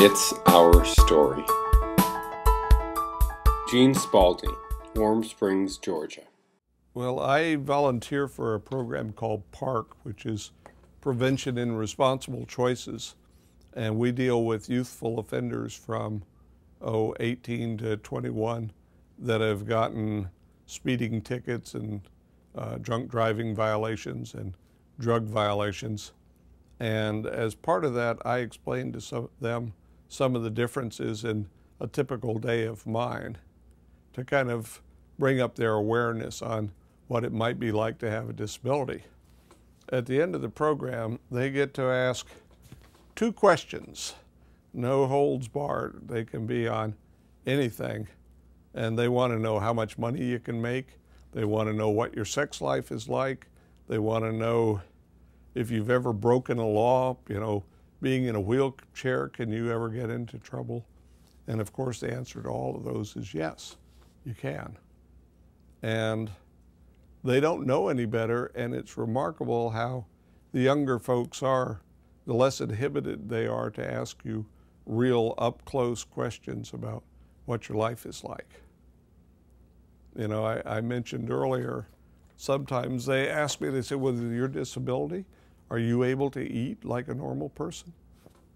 It's Our Story. Gene Spalding, Warm Springs, Georgia. Well, I volunteer for a program called PARC, which is Prevention and Responsible Choices, and we deal with youthful offenders from 18 to 21 that have gotten speeding tickets and drunk driving violations and drug violations. And as part of that, I explained to them some of the differences in a typical day of mine to kind of bring up their awareness on what it might be like to have a disability. At the end of the program, they get to ask 2 questions, no holds barred. They can be on anything, and they want to know how much money you can make. They want to know what your sex life is like. They want to know if you've ever broken a law, being in a wheelchair, can you ever get into trouble? And of course, the answer to all of those is yes, you can. And they don't know any better, and it's remarkable how the younger folks are, the less inhibited they are to ask you real up-close questions about what your life is like. I mentioned earlier, sometimes they ask me, they say, well, your disability, are you able to eat like a normal person?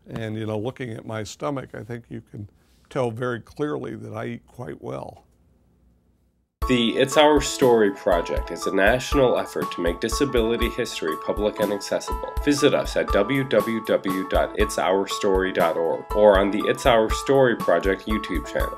And, looking at my stomach, I think you can tell very clearly that I eat quite well. The It's Our Story project is a national effort to make disability history public and accessible. Visit us at www.itsourstory.org or on the It's Our Story project YouTube channel.